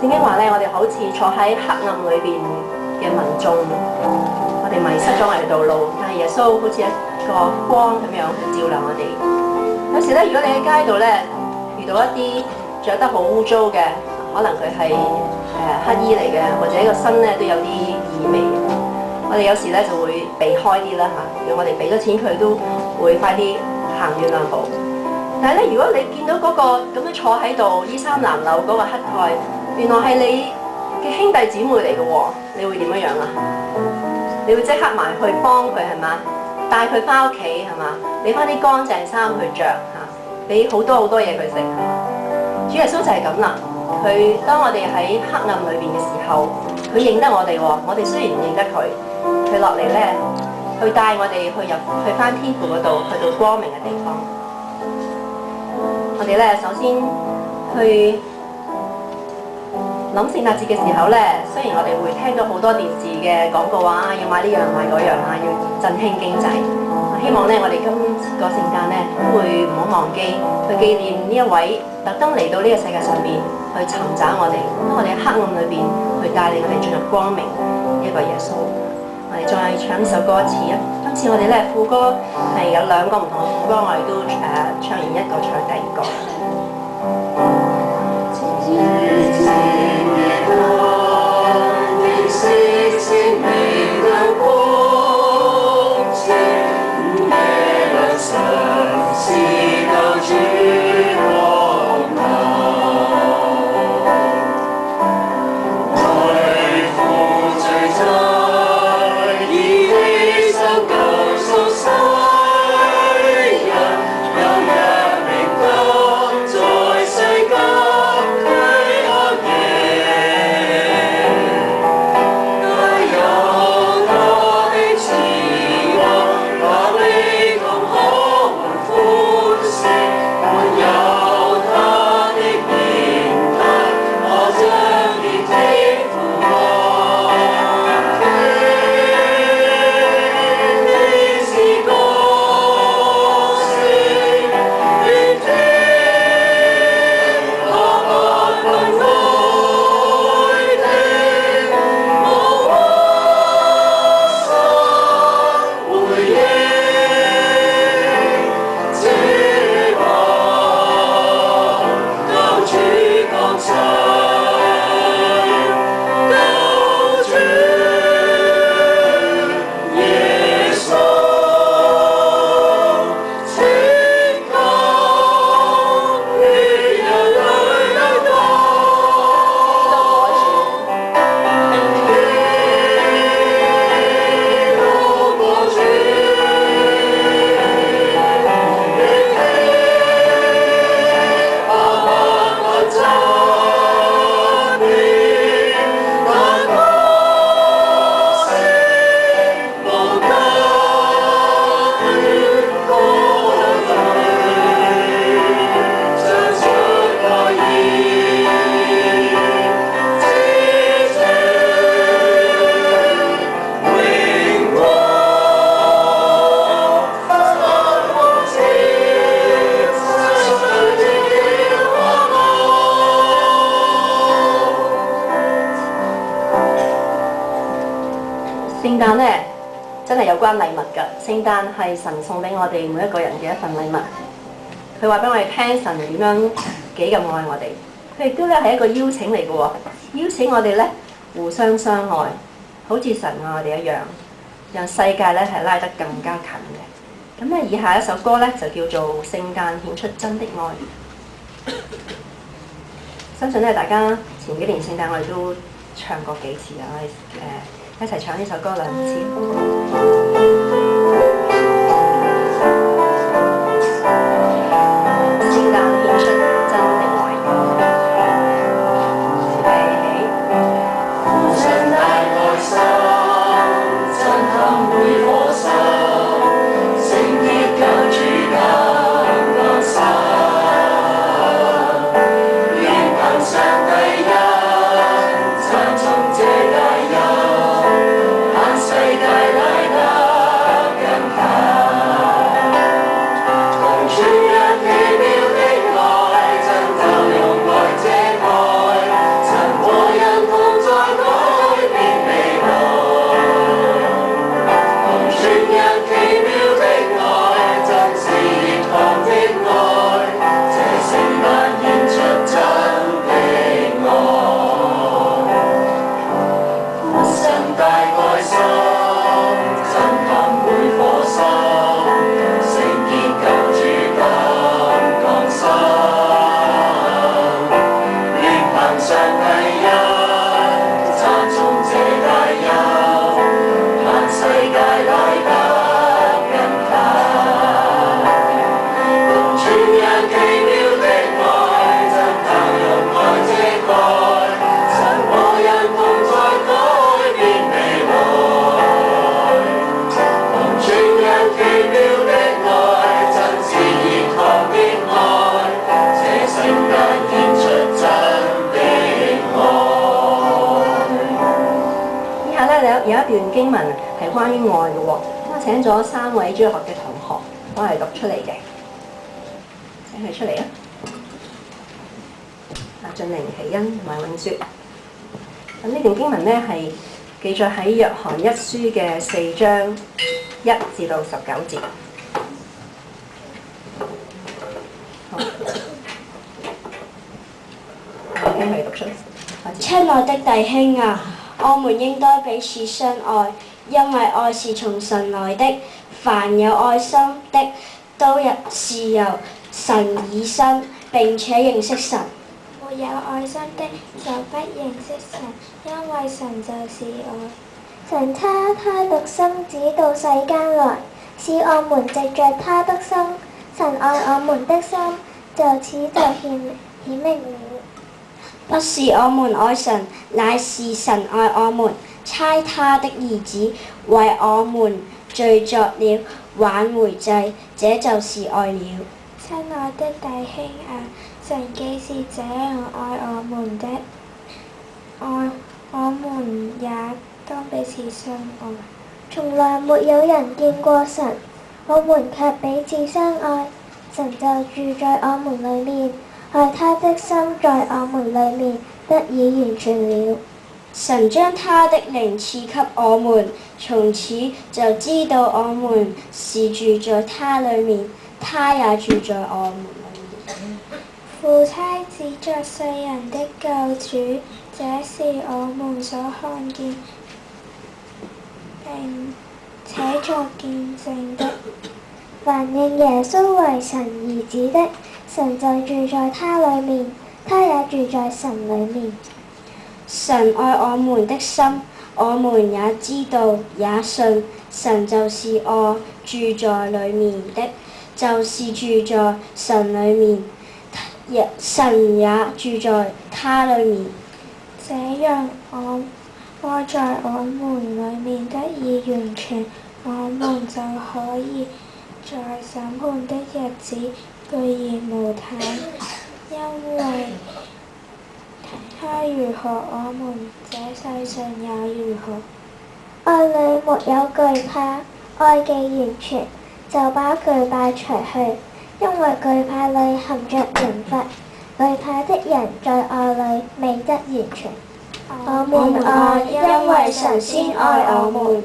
聖經話咧，我哋好似坐喺黑暗裏邊嘅民眾，我哋迷失咗我哋道路，但係耶穌好似一個光咁樣去照亮我哋。有時咧，如果你喺街度咧遇到一啲着得好污糟嘅，可能佢係乞衣嚟嘅，或者個身咧都有啲異味，我哋有時咧就會避開啲啦嚇。如果我哋俾咗錢佢，都會快啲行遠兩步。但係咧，如果你見到嗰個咁樣坐喺度衣衫襤褸嗰個乞丐，原來係你嘅兄弟姊妹嚟嘅喎，你會點樣啊？你會即刻埋去幫佢係嘛？帶佢翻屋企係嘛？俾翻啲乾淨衫去着嚇，俾好多嘢佢食係嘛？主耶穌就係咁啦，佢當我哋喺黑暗裏邊嘅時候，佢認得我哋喎。我哋雖然唔認得佢，佢落嚟咧，去帶我哋去翻天父嗰度，去到光明嘅地方。我哋咧首先去諗聖誕節嘅時候咧，雖然我哋會聽到好多電視嘅廣告啊，要買呢樣買嗰樣啊，要振興經濟。希望咧，我哋今個聖誕咧都會唔好忘記去紀念呢一位特登嚟到呢個世界上邊去尋找我哋，喺我哋黑暗裏邊去帶領我哋進入光明呢一個耶穌。我哋再唱呢首歌一次啊！今次我哋咧副歌係有兩個唔同嘅副歌，我哋都唱完一個，唱第二個。聖誕咧真係有關禮物㗎，聖誕係神送俾我哋每一個人嘅一份禮物。佢話俾我哋聽神點樣幾咁愛我哋，佢亦都咧係一個邀請嚟嘅喎，邀請我哋咧互相相愛，好似神愛我哋一樣，讓世界咧係拉得更加近嘅。咁咧以下一首歌咧就叫做《聖誕獻出真的愛》，相信咧大家前幾年聖誕我哋都唱過幾次啊，我哋一齊唱呢首歌2次。世界來得有一段經文係關於愛嘅喎，我請咗3位主日學嘅同學幫我哋讀出嚟嘅，請佢出嚟啊！俊寧、奇恩同埋永雪。咁呢段經文咧係記載喺約翰一書嘅4章1至到19節。好，聽佢讀出。親愛的弟兄啊，我們應該彼此相愛，因為愛是從神來的。凡有愛心的，都是由神而生，並且認識神。沒有愛心的就不認識神，因為神就是愛。神差他獨生子到世間來，使我們藉着他的心，神愛我們的心就此就顯明了。不是我們愛神，乃是神愛我們，差他的兒子為我們罪作了挽回祭，這就是愛了。親愛的弟兄啊，神既是這樣愛我們的，我們也當彼此相愛。從來沒有人見過神，我們卻彼此相愛，神就住在我們裡面，愛他的心在我們裡面得以完全了。神將他的靈賜給我們，從此就知道我們是住在他裡面，他也住在我們裡面。父差子作世人的救主，這是我們所看見並且作見證的。凡認耶穌為神兒子的，神就住在他裡面，他也住在神裡面。神愛我們的心，我們也知道也信，神就是愛，住在裡面的，就是住在神裡面，神也住在他裡面。這樣愛在我們裡面得以完全，我們就可以在審判的日子巨然無膽，因為他如何，我們這世上也如何。愛裡沒有懼怕，愛既完全，就把懼怕除去，因為懼怕裡含着刑罰。懼怕的人在愛裡未得完全。我們愛，因為神先愛我們。